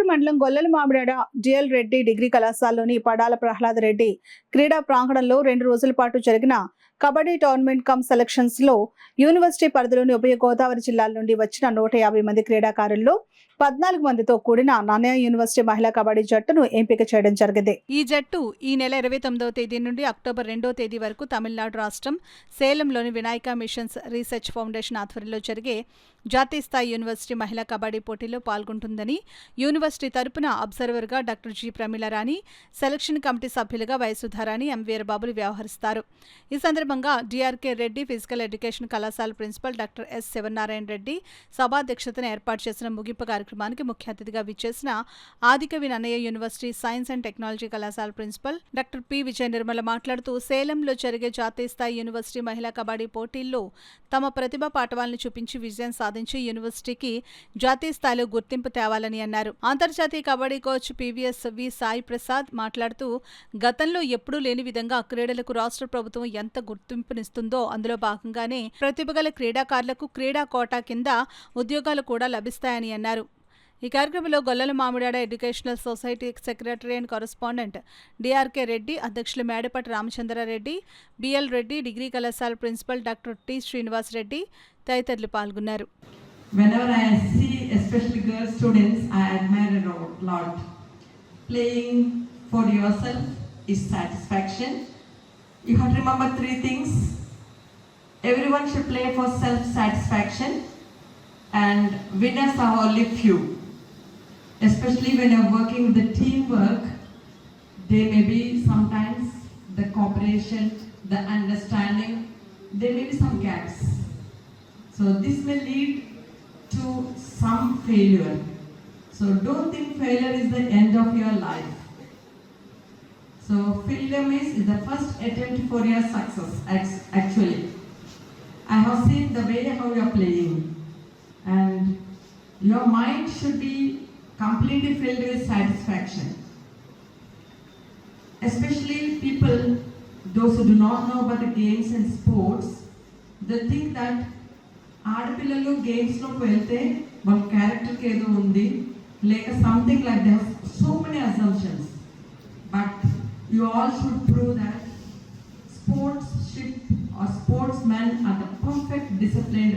కోవూరు మండలం గొల్లల Mamidada DL Reddy degree కళాశాలలోని Padala Prahlad Reddy క్రీడా ప్రాంగణంలో 2 రోజుల పాటు జరిగిన కబడ్డీ టోర్నమెంట్ కమ్ సెలక్షన్స్ లో యూనివర్సిటీ పరిధిలోని ఉభయ గోదావరి జిల్లాల నుండి వచ్చిన 150 మంది క్రీడాకారుల్లో 14 మందితో కూడిన నాన్యా యూనివర్సిటీ మహిళా కబడ్డీ జట్టును ఎంపిక చేయడం జరిగింది. ఈ జట్టు ఈ నెల 29వ తేదీ నుండి అక్టోబర్ 2వ తేదీ వరకు తమిళనాడు రాష్ట్రం సేలంలోని వినాయక మిషన్స్ రీసెర్చ్ ఫౌండేషన్ ఆధ్వర్యంలో జరిగే జాతీయ స్థాయి యూనివర్సిటీ మహిళా కబడ్డీ పోటీలో పాల్గొంటుందని యూనివర్సిటీ తరపున అబ్జర్వర్గా doctor G Pramilarani, selection committee సభ్యులుగా వైసుధారాణి, ఎం వీరబాబులు వ్యవహరిస్తారు. ఈ సందర్భంగా డిఆర్కే రెడ్డి ఫిజికల్ ఎడ్యుకేషన్ కళాశాల principal doctor S Sivanarayana Reddy సభాధ్యక్షతను ఏర్పాటు చేసిన ముగింపు కార్యక్రమానికి ముఖ్య అతిథిగా విచ్చేసిన Adikavi Nannaya university science and technology కళాశాల principal doctor P Vijaya Nirmala మాట్లాడుతూ సేలంలో జరిగే జాతీయ స్థాయి యూనివర్సిటీ మహిళా కబడ్డీ పోటీల్లో తమ ప్రతిభా పాఠవాలను చూపించి విజయం సాధించి యూనివర్సిటీకి జాతీయ స్థాయిలో గుర్తింపు తేవాలని అన్నారు. అంతర్జాతీయ కబడ్డీ కోచ్ పివిఎస్ వి సాయి ప్రసాద్ మాట్లాడుతూ గతంలో ఎప్పుడూ లేని విధంగా క్రీడలకు రాష్ట్ర ప్రభుత్వం ఎంత గుర్తింపునిస్తుందో అందులో భాగంగానే ప్రతిభగల క్రీడాకారులకు క్రీడా కోటా కింద ఉద్యోగాలు కూడా లభిస్తాయని అన్నారు. ఈ కార్యక్రమంలో Gollala Mamidada educational society secretary and correspondent DRK Reddy, అధ్యక్షులు మేడపాటి రామచంద్రారెడ్డి, బిఎల్ రెడ్డి, డిగ్రీ కళాశాల principal doctor T Srinivas Reddy తదితరులు పాల్గొన్నారు. Whenever I see especially girl students, I admire a lot. Playing for yourself is satisfaction. You have to remember 3 things. Everyone should play for self-satisfaction, and winners are only few. Especially when you're working with the teamwork, there may be sometimes the cooperation, the understanding, there may be some gaps. So this may lead to some failure. So don't think failure is the end of your life. So failure is the first attempt for your success. Actually, I have seen the way how you are playing, and your mind should be completely filled with satisfaction. Especially people, those who do not know about the games and sports, they think that ఆడపిల్లలు గేమ్స్లోకి వెళ్తే వాళ్ళ క్యారెక్టర్కి ఏదో ఉంది లేక something like they have so many assumptions. But you all should prove that sportsmanship or sportsmen are the perfect disciplined